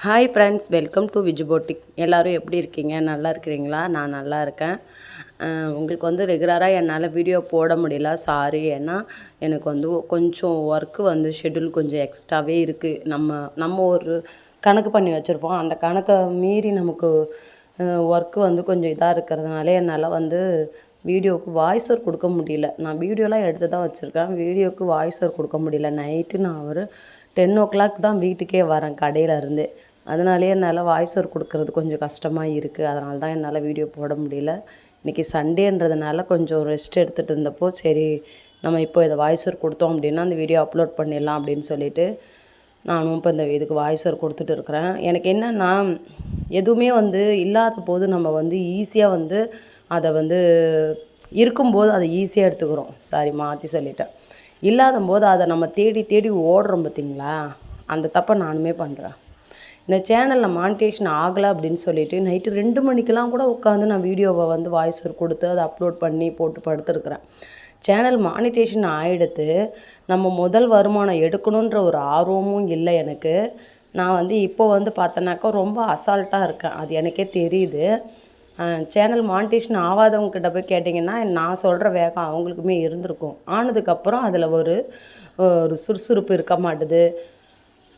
Hi friends, welcome to விஜு போட்டிக். எல்லோரும் எப்படி இருக்கீங்க? நல்லா இருக்கிறீங்களா? நான் நல்லா இருக்கேன். உங்களுக்கு வந்து ரெகுலராக என்னால் வீடியோ போட முடியல, சாரி. ஏன்னா எனக்கு வந்து கொஞ்சம் ஒர்க்கு வந்து ஷெட்யூல் கொஞ்சம் எக்ஸ்ட்ராவே இருக்குது. நம்ம ஒரு கணக்கு பண்ணி வச்சுருப்போம். அந்த கணக்கை மீறி நமக்கு ஒர்க்கு வந்து கொஞ்சம் இதாக இருக்கிறதுனால என்னால் வந்து வீடியோவுக்கு வாய்ஸ் ஓவர் கொடுக்க முடியல. நான் வீடியோலாம் எடுத்து தான் வச்சுருக்கேன். வீடியோவுக்கு வாய்ஸ் ஓவர் கொடுக்க முடியல. நைட்டு நான் ஒரு 10 o'clock தான் வீட்டுக்கே வரேன் கடையிலேருந்து. அதனாலேயே என்னால் வாய்ஸ் ஓவர் கொடுக்குறது கொஞ்சம் கஷ்டமாக இருக்குது. அதனால தான் என்னால் வீடியோ போட முடியல. இன்றைக்கி சண்டேன்றதுனால கொஞ்சம் ரெஸ்ட் எடுத்துகிட்டு இருந்தப்போ, சரி நம்ம இப்போ இதை வாய்ஸ் ஓவர் கொடுத்தோம் அப்படின்னா அந்த வீடியோ அப்லோட் பண்ணிடலாம் அப்படின்னு சொல்லிவிட்டு நானும் இப்போ இந்த இதுக்கு வாய்ஸ் ஓவர் கொடுத்துட்டு இருக்கிறேன். எனக்கு என்னென்னா, எதுவுமே வந்து இல்லாத போது நம்ம வந்து ஈஸியாக வந்து அதை வந்து இருக்கும்போது அதை ஈஸியாக எடுத்துக்கிறோம். சாரி, மாற்றி சொல்லிட்டேன். இல்லாத போது அதை நம்ம தேடி தேடி ஓடுறோம் பார்த்திங்களா, அந்த தப்பை நானுமே பண்ணுறேன். இந்த சேனலில் மானிட்டேஷன் ஆகலை அப்படின்னு சொல்லிவிட்டு நைட்டு 2 மணிக்கெலாம் கூட உட்காந்து நான் வீடியோவை வந்து வாய்ஸ் ஓவர் கொடுத்து அதை அப்லோட் பண்ணி போட்டு படுத்துருக்குறேன். Channel monetisation ஆகிடுத்து. நம்ம முதல் வருமானம் எடுக்கணுன்ற ஒரு ஆர்வமும் இல்லை எனக்கு. நான் வந்து இப்போ வந்து பார்த்தோன்னாக்கா ரொம்ப அசால்ட்டாக இருக்கேன், அது எனக்கே தெரியுது. சேனல் மானிட்டேஷன் ஆகாதவங்கக்கிட்ட போய் கேட்டிங்கன்னா நான் சொல்கிற வேகம் அவங்களுக்குமே இருந்திருக்கும். ஆனதுக்கப்புறம் அதில் ஒரு சுறுசுறுப்பு இருக்க மாட்டுது.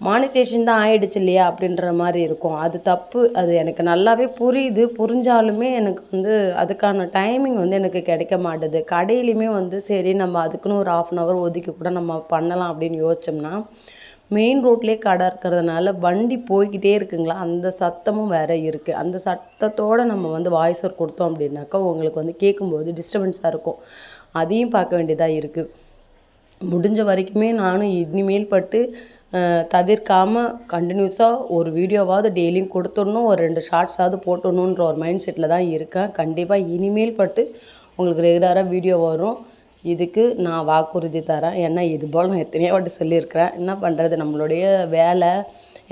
மானிட்டேஷன் தான் ஆகிடுச்சு இல்லையா அப்படின்ற மாதிரி இருக்கும். அது தப்பு. அது எனக்கு நல்லாவே புரியுது. புரிஞ்சாலுமே எனக்கு வந்து அதுக்கான டைமிங் வந்து எனக்கு கிடைக்க மாட்டுது. கடையிலையுமே வந்து சரி நம்ம அதுக்குன்னு ஒரு 1/2 ஒதுக்கி கூட நம்ம பண்ணலாம் அப்படின்னு யோசித்தோம்னா, மெயின் ரோட்லேயே கடை இருக்கிறதுனால வண்டி போய்கிட்டே இருக்குங்களா, அந்த சத்தமும் வேறு இருக்குது. அந்த சத்தத்தோடு நம்ம வந்து வாய்ஸ் ஓவர் கொடுத்தோம் அப்படின்னாக்கா உங்களுக்கு வந்து கேட்கும்போது டிஸ்டர்பன்ஸாக இருக்கும். அதையும் பார்க்க வேண்டியதாக இருக்குது. முடிஞ்ச வரைக்குமே நானும் இனிமேல் பட்டு தவிர்க்காமல் கண்டினியூஸாக ஒரு வீடியோவாவது டெய்லியும் கொடுத்துடணும், ஒரு 2 ஷார்ட்ஸாவது போட்டணுன்ற ஒரு மைண்ட் செட்டில் தான் இருக்கேன். கண்டிப்பாக இனிமேல் பட்டு உங்களுக்கு ரெகுலராக வீடியோ வரும். இதுக்கு நான் வாக்குறுதி தரேன். ஏன்னா இது போல் நான் எத்தனையோ வாட்டி சொல்லியிருக்கிறேன். என்ன பண்ணுறது, நம்மளுடைய வேலை.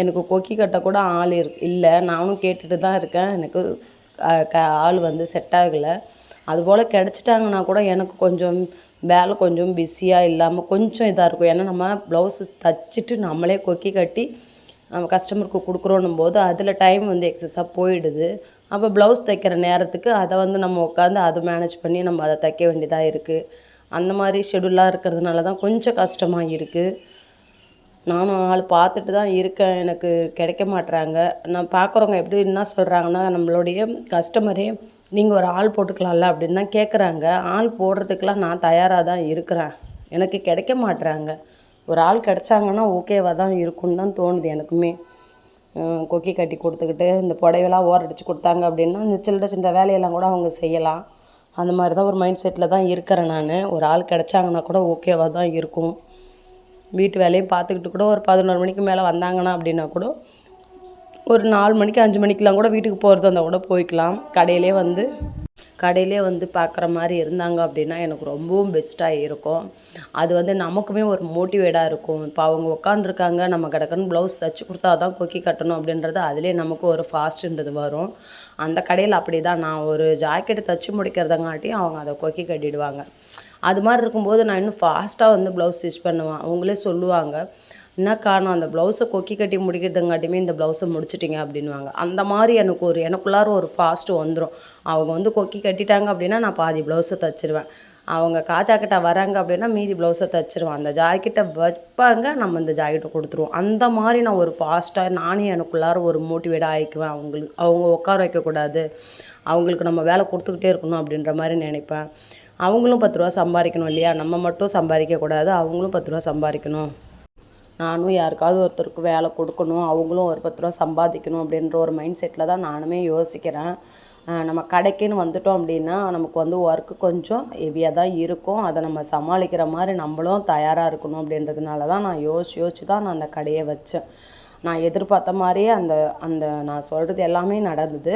எனக்கு கொக்கி கட்ட கூட ஆள் இல்லை. நானும் கேட்டுட்டு தான் இருக்கேன். எனக்கு ஆள் வந்து செட் ஆகலை. அதுபோல் கிடச்சிட்டாங்கன்னா கூட எனக்கு கொஞ்சம் வேலை கொஞ்சம் பிஸியாக இல்லாமல் கொஞ்சம் இதாக இருக்கும். ஏன்னா நம்ம ப்ளவுஸு தைச்சிட்டு நம்மளே கொக்கி கட்டி நம்ம கஸ்டமருக்கு கொடுக்குறோன்னும் போது அதில் டைம் வந்து எக்ஸஸாக போயிடுது. அப்போ ப்ளவுஸ் தைக்கிற நேரத்துக்கு அதை வந்து நம்ம உட்காந்து அதை மேனேஜ் பண்ணி நம்ம அதை தைக்க வேண்டியதாக இருக்குது. அந்த மாதிரி ஷெடியூலாக இருக்கிறதுனால தான் கொஞ்சம் கஷ்டமாக இருக்குது. நானும் ஆள் பார்த்துட்டு தான் இருக்கேன், எனக்கு கிடைக்க மாட்டுறாங்க. நான் பார்க்குறவங்க எப்படி என்ன சொல்கிறாங்கன்னா, நம்மளுடைய கஸ்டமரே நீங்கள் ஒரு ஆள் போட்டுக்கலாம்ல அப்படின்னு தான் கேட்குறாங்க. ஆள் போடுறதுக்கெலாம் நான் தயாராக தான் இருக்கிறேன். எனக்கு கிடைக்க மாட்டுறாங்க. ஒரு ஆள் கிடச்சாங்கன்னா ஓகேவாக தான் இருக்குன்னு தான் தோணுது எனக்குமே. கொக்கி கட்டி கொடுத்துக்கிட்டு இந்த புடவைலாம் ஓரடிச்சு கொடுத்தாங்க அப்படின்னா இந்த சின்ன வேலையெல்லாம் கூட அவங்க செய்யலாம். அந்த மாதிரி தான் ஒரு மைண்ட் செட்டில் தான் இருக்கிறேன் நான். ஒரு ஆள் கிடச்சாங்கன்னா கூட ஓகேவாக தான் இருக்கும். வீட்டு வேலையும் பார்த்துக்கிட்டு கூட ஒரு 11 மணிக்கு மேலே வந்தாங்கன்னா அப்படின்னா கூட ஒரு 4 மணிக்கு 5 மணிக்கெலாம் கூட வீட்டுக்கு போகிறது இருந்தால் கூட போய்க்கலாம். கடையிலே வந்து பார்க்குற மாதிரி இருந்தாங்க அப்படின்னா எனக்கு ரொம்பவும் பெஸ்ட்டாக இருக்கும். அது வந்து நமக்குமே ஒரு மோட்டிவேட்டாக இருக்கும். இப்போ அவங்க உட்காந்துருக்காங்க, நம்ம கடற்கன்னு ப்ளவுஸ் தைச்சி கொடுத்தா தான் கொக்கி கட்டணும் அப்படின்றது அதிலே நமக்கு ஒரு ஃபாஸ்ட்டுன்றது வரும். அந்த கடையில் அப்படி தான், நான் ஒரு ஜாக்கெட்டு தைச்சி முடிக்கிறதங்காட்டியும் அவங்க அதை கொக்கி கட்டிடுவாங்க. அது மாதிரி இருக்கும்போது நான் இன்னும் ஃபாஸ்ட்டாக வந்து ப்ளவுஸ் ஸ்டிச் பண்ணுவேன். அவங்களே சொல்லுவாங்க, என்ன காரணம் அந்த ப்ளவுஸை கொக்கி கட்டி முடிக்கிறதுங்காட்டியுமே இந்த ப்ளவுஸை முடிச்சிட்டிங்க அப்படின்வாங்க. அந்த மாதிரி எனக்குள்ளார ஒரு ஃபாஸ்ட்டு வந்துடும். அவங்க வந்து கொக்கி கட்டிட்டாங்க அப்படின்னா நான் பாதி ப்ளவுஸை தைச்சிருவேன். அவங்க ஜாக்கெட்டை வராங்க அப்படின்னா மீதி ப்ளவுஸை தைச்சிருவேன். அந்த ஜாக்கெட்டை வைப்பாங்க, நம்ம இந்த ஜாக்கெட்டை கொடுத்துருவோம். அந்த மாதிரி நான் ஒரு ஃபாஸ்ட்டாக நானே எனக்குள்ளார ஒரு மோட்டிவேட்டாக ஆகிக்குவேன். அவங்க உட்கார வைக்கக்கூடாது, அவங்களுக்கு நம்ம வேலை கொடுத்துக்கிட்டே இருக்கணும் அப்படின்ற மாதிரி நினைப்பேன். அவங்களும் 10 ரூபா சம்பாதிக்கணும் இல்லையா, நம்ம மட்டும் சம்பாதிக்கக்கூடாது, அவங்களும் 10 ரூபா சம்பாதிக்கணும். நானும் யாருக்காவது ஒருத்தருக்கு வேலை கொடுக்கணும், அவங்களும் ஒரு 10 ரூபா சம்பாதிக்கணும் அப்படின்ற ஒரு மைண்ட் செட்டில் தான் நானுமே யோசிக்கிறேன். நம்ம கடைக்குன்னு வந்துட்டோம் அப்படின்னா நமக்கு வந்து ஒர்க்கு கொஞ்சம் ஹெவியாக தான் இருக்கும். அதை நம்ம சமாளிக்கிற மாதிரி நம்மளும் தயாராக இருக்கணும் அப்படின்றதுனால தான் நான் யோசிச்சு தான் நான் அந்த கடையை வச்சேன். நான் எதிர்பார்த்த மாதிரியே அந்த நான் சொல்கிறது எல்லாமே நடந்தது.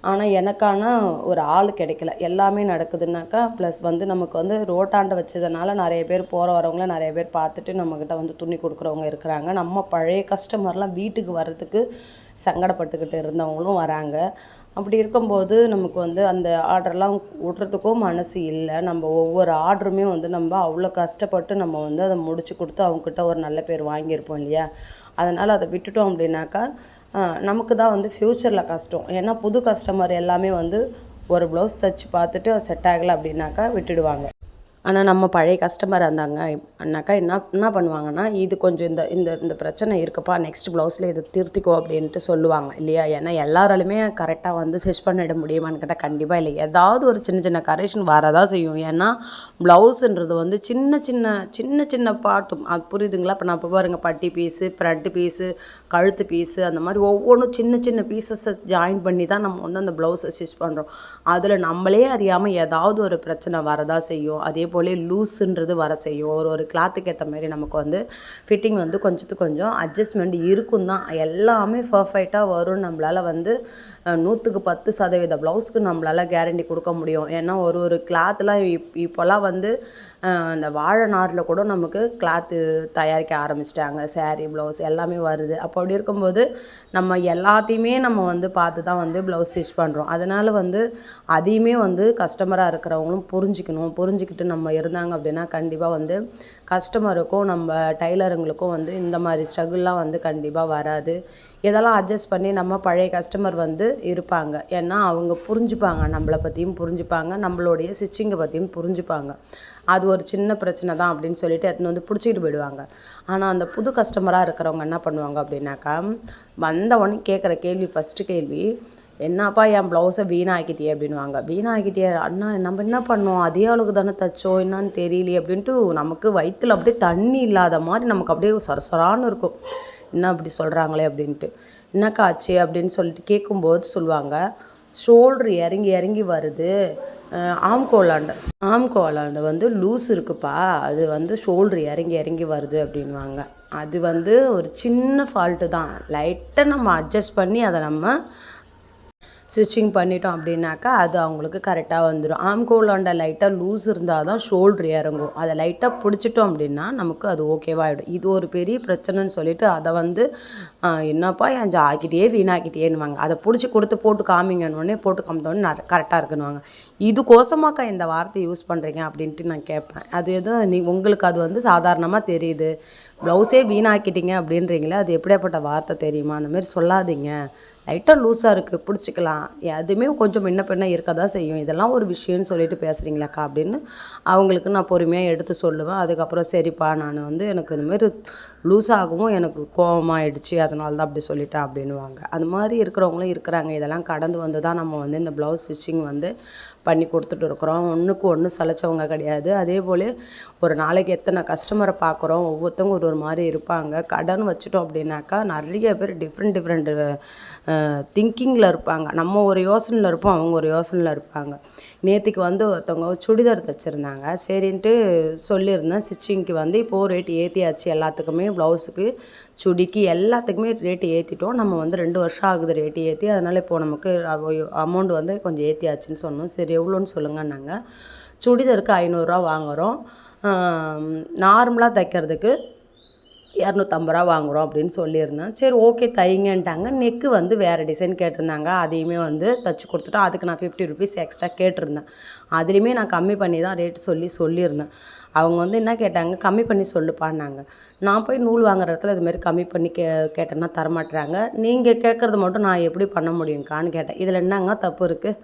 ஆனால் எனக்கான ஒரு ஆள் கிடைக்கல. எல்லாமே நடக்குதுன்னாக்கா ப்ளஸ் வந்து நமக்கு வந்து ரோட்டாண்ட வச்சதுனால நிறைய பேர் போகிற வரவங்கள நிறைய பேர் பார்த்துட்டு நம்மக்கிட்ட வந்து துணி கொடுக்குறவங்க இருக்கிறாங்க. நம்ம பழைய கஸ்டமர்லாம் வீட்டுக்கு வர்றதுக்கு சங்கடப்பட்டுக்கிட்டு இருந்தவங்களும் வராங்க. அப்படி இருக்கும்போது நமக்கு வந்து அந்த ஆர்டர்லாம் விட்றதுக்கும் மனசு இல்லை. நம்ம ஒவ்வொரு ஆர்டருமே வந்து நம்ம அவ்வளோ கஷ்டப்பட்டு நம்ம வந்து அதை முடிச்சு கொடுத்து அவங்கக்கிட்ட ஒரு நல்ல பேர் வாங்கியிருப்போம் இல்லையா? அதனால் அதை விட்டுட்டோம் அப்படின்னாக்கா நமக்கு தான் வந்து ஃப்யூச்சரில் கஷ்டம். ஏன்னா புது கஸ்டமர் எல்லாமே வந்து ஒரு ப்ளவுஸ் தைச்சி பார்த்துட்டு செட் ஆகலை அப்படின்னாக்கா விட்டுடுவாங்க. ஆனால் நம்ம பழைய கஸ்டமர் இருந்தாங்கன்னாக்கா என்ன பண்ணுவாங்கன்னா, இது கொஞ்சம் இந்த இந்த இந்த பிரச்சனை இருக்குப்பா, நெக்ஸ்ட் ப்ளவுஸில் இதை திருத்திக்கோ அப்படின்ட்டு சொல்லுவாங்க இல்லையா? ஏன்னா எல்லாராலுமே கரெக்டாக வந்து ஸ்டிச் பண்ணிட முடியுமான்னு கேட்டால் கண்டிப்பாக இல்லை. ஏதாவது ஒரு சின்ன சின்ன கரெக்ஷன் வரதான் செய்யும். ஏன்னா ப்ளவுஸுன்றது வந்து சின்ன சின்ன சின்ன சின்ன பாட்டும் அது புரியுதுங்களா? இப்போ நான் இப்போ பாருங்கள், பட்டி பீஸு, ஃப்ரண்ட் பீஸு, கழுத்து பீஸு, அந்த மாதிரி ஒவ்வொன்றும் சின்ன சின்ன பீசஸை ஜாயின் பண்ணி தான் நம்ம வந்து அந்த ப்ளவுஸை ஸ்டிச் பண்ணுறோம். அதில் நம்மளே அறியாமல் ஏதாவது ஒரு பிரச்சனை வரதான் செய்யும். அதே போல் லூஸுன்றது வர செய்யும். ஒரு கிளாத்துக்கு ஏற்ற மாதிரி நமக்கு வந்து ஃபிட்டிங் வந்து கொஞ்சத்துக்கு கொஞ்சம் அட்ஜஸ்ட்மெண்ட் இருக்கும் தான். எல்லாமே பர்ஃபெக்டாக வரும் நம்மளால் வந்து 100க்கு 10% ப்ளவுஸ்க்கு நம்மளால் கேரண்டி கொடுக்க முடியும். ஏன்னா ஒரு கிளாத்லாம் இப்போல்லாம் வந்து அந்த வாழை நாரில் கூட நமக்கு கிளாத்து தயாரிக்க ஆரம்பிச்சிட்டாங்க. சாரீ, ப்ளவுஸ் எல்லாமே வருது. அப்படி இருக்கும்போது நம்ம எல்லாத்தையுமே நம்ம வந்து பார்த்து தான் வந்து ப்ளவுஸ் ஸ்டிச் பண்ணுறோம். அதனால் வந்து அதையுமே வந்து கஸ்டமராக இருக்கிறவங்களும் புரிஞ்சுக்கிட்டு நம்ம இருந்தாங்க அப்படின்னா கண்டிப்பாக வந்து கஸ்டமருக்கும் நம்ம டைலருங்களுக்கும் வந்து இந்த மாதிரி ஸ்ட்ரகிள்லாம் வந்து கண்டிப்பாக வராது. இதெல்லாம் அட்ஜஸ்ட் பண்ணி நம்ம பழைய கஸ்டமர் வந்து இருப்பாங்க. ஏன்னா அவங்க புரிஞ்சுப்பாங்க, நம்மளை பற்றியும் புரிஞ்சுப்பாங்க, நம்மளுடைய ஸ்டிச்சிங்கை பற்றியும் புரிஞ்சுப்பாங்க. அது ஒரு சின்ன பிரச்சனை தான் அப்படின்னு சொல்லிட்டு எடுத்துன்னு வந்து பிடிச்சிக்கிட்டு போயிடுவாங்க. ஆனால் அந்த புது கஸ்டமராக இருக்கிறவங்க என்ன பண்ணுவாங்க அப்படின்னாக்கா, வந்தவொடனே கேட்குற ஃபஸ்ட்டு கேள்வி, என்னப்பா என் ப்ளவுஸை வீணாக்கிட்டியே அப்படின்வாங்க. வீணாக்கிட்டியே அண்ணா, நம்ம என்ன பண்ணோம், அதே அளவுக்கு தானே தைச்சோம், என்னான்னு தெரியலையே அப்படின்ட்டு நமக்கு வயிற்றில் அப்படியே தண்ணி இல்லாத மாதிரி நமக்கு அப்படியே சொரான்னு இருக்கும். என்ன அப்படி சொல்கிறாங்களே அப்படின்ட்டு. என்னக்கா ஆச்சு அப்படின்னு சொல்லிட்டு கேட்கும்போது சொல்லுவாங்க, ஷோல்ட்ரு இறங்கி இறங்கி வருது, ஆம்கோலாண்ட வந்து லூஸ் இருக்குப்பா, அது வந்து ஷோல்ட்ரு இறங்கி இறங்கி வருது அப்படின்வாங்க. அது வந்து ஒரு சின்ன ஃபால்ட்டு தான். லைட்டாக நம்ம அட்ஜஸ்ட் பண்ணி அதை நம்ம ஸ்டிச்சிங் பண்ணிட்டோம் அப்படின்னாக்கா அது அவங்களுக்கு கரெக்டாக வந்துடும். ஆம்கோலாண்ட லைட்டாக லூஸ் இருந்தால் தான் ஷோல்ட்ரு இறங்கும். அதை லைட்டாக பிடிச்சிட்டோம் அப்படின்னா நமக்கு அது ஓகேவாகிடும். இது ஒரு பெரிய பிரச்சனைன்னு சொல்லிட்டு அதை வந்து என்னப்பா என் ஜாக்கெட்டையே வீணாக்கிட்டேன்னுவாங்க. அதை பிடிச்சி கொடுத்து போட்டு காமிங்கன்னொடனே போட்டு காமித்தோடனே கரெக்டாக இருக்குன்னுவாங்க. இதுக்கோசமாக்கா இந்த வார்த்தை யூஸ் பண்ணுறீங்க அப்படின்ட்டு நான் கேட்பேன். அது எதுவும் உங்களுக்கு அது வந்து சாதாரணமாக தெரியுது, ப்ளவுஸே வீணாக்கிட்டீங்க அப்படின்றீங்களே, அது எப்படியாப்பட்ட வார்த்தை தெரியுமா? அந்தமாரி சொல்லாதீங்க. லைட்டாக லூஸாக இருக்குது, பிடிச்சிக்கலாம், எதுவுமே கொஞ்சம் முன்ன பின்ன இருக்க தான் செய்யும், இதெல்லாம் ஒரு விஷயம்னு சொல்லிட்டு பேசுகிறீங்களாக்கா அப்படின்னு அவங்களுக்கு நான் பொறுமையாக எடுத்து சொல்லுவேன். அதுக்கப்புறம் சரிப்பா, நான் வந்து எனக்கு இந்தமாரி லூஸ் ஆகவும் எனக்கு கோவமாகிடுச்சு, அதனால தான் அப்படி சொல்லிட்டேன் அப்படின்வாங்க. அது மாதிரி இருக்கிறவங்களும் இருக்கிறாங்க. இதெல்லாம் கடந்து வந்து தான் நம்ம வந்து இந்த ப்ளவுஸ் ஸ்டிச்சிங் வந்து பண்ணி கொடுத்துட்டு இருக்கிறோம். ஒன்றுக்கு ஒன்று சளைச்சவங்க கிடையாது. அதே போல் ஒரு நாளைக்கு எத்தனை கஸ்டமரை பார்க்குறோம், ஒவ்வொருத்தவங்க ஒரு மாதிரி இருப்பாங்க. கடன் வச்சுட்டோம் அப்படின்னாக்கா நிறைய பேர் டிஃப்ரெண்ட் திங்கிங்கில் இருப்பாங்க. நம்ம ஒரு யோசனையில் இருப்போம், அவங்க ஒரு யோசனையில் இருப்பாங்க. நேற்றுக்கு வந்து ஒருத்தவங்க சுடிதார் தைச்சிருந்தாங்க. சரின்ட்டு சொல்லியிருந்தேன், ஸ்டிச்சிங்க்கு வந்து இப்போது ரேட்டு ஏற்றியாச்சு, எல்லாத்துக்குமே ப்ளவுஸுக்கு சுடிக்கு எல்லாத்துக்குமே ரேட்டு ஏற்றிட்டோம். நம்ம வந்து 2 வருஷம் ஆகுது ரேட்டு ஏற்றி, அதனால் இப்போது நமக்கு அமௌண்ட் வந்து கொஞ்சம் ஏற்றியாச்சுன்னு சொன்னோம். சரி எவ்வளோன்னு சொல்லுங்கன்னாங்க. சுடிதாருக்கு 500 வாங்குகிறோம், நார்மலாக தைக்கிறதுக்கு 250 வாங்குகிறோம் அப்படின்னு சொல்லியிருந்தேன். சரி ஓகே தைங்கன்ட்டாங்க. நெக்கு வந்து வேறு டிசைன் கேட்டிருந்தாங்க, அதையுமே வந்து தைச்சி கொடுத்துட்டோம். அதுக்கு நான் 50 ருபீஸ் எக்ஸ்ட்ரா கேட்டிருந்தேன். அதுலேயுமே நான் கம்மி பண்ணி தான் ரேட்டு சொல்லியிருந்தேன். அவங்க வந்து என்ன கேட்டாங்க, கம்மி பண்ணி சொல்லுப்பான்னாங்க. நான் போய் நூல் வாங்குற இடத்துல இதுமாரி கம்மி பண்ணி கேட்டேன்னா தரமாட்டுறாங்க. நீங்கள் கேட்குறது மட்டும் நான் எப்படி பண்ண முடியுங்க்கான்னு கேட்டேன். இதில் என்னங்க தப்பு இருக்குது?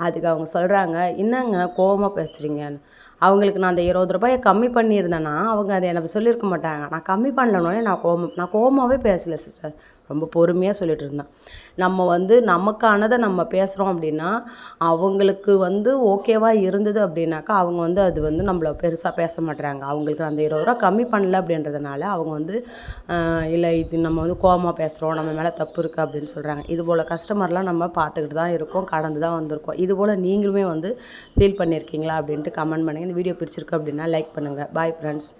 அதுக்கு அவங்க சொல்கிறாங்க, என்னங்க கோவமாக பேசுகிறீங்கன்னு. அவங்களுக்கு நான் அந்த 20 ரூபாயை கம்மி பண்ணியிருந்தேன்னா அவங்க அதை எனக்கு சொல்லியிருக்க மாட்டாங்க. நான் கம்மி பண்ணலனோடனே நான் கோவமாகவே பேசலை சிஸ்டர், ரொம்ப பொறுமையாக சொல்லிட்டு இருந்தேன். நம்ம வந்து நமக்கானதை நம்ம பேசுகிறோம் அப்படின்னா அவங்களுக்கு வந்து ஓகேவாக இருந்தது அப்படின்னாக்கா அவங்க வந்து அது வந்து நம்மளை பெருசாக பேச மாட்டுறாங்க. அவங்களுக்கு அந்த 20 ரூபா கம்மி பண்ணல அப்படின்றதுனால அவங்க வந்து இல்லை இது நம்ம வந்து கோவமாக பேசுகிறோம், நம்ம மேலே தப்பு இருக்குது அப்படின்னு சொல்கிறாங்க. இதுபோல் கஸ்டமர்லாம் நம்ம பார்த்துக்கிட்டு தான் இருக்கோம், கடந்து தான் வந்திருக்கோம். இதுபோல் நீங்களுமே வந்து ஃபீல் பண்ணியிருக்கீங்களா அப்படின்ட்டு கமெண்ட் பண்ணுங்கள். இந்த வீடியோ பிடிச்சிருக்கு அப்படின்னா லைக் பண்ணுங்கள். Bye friends.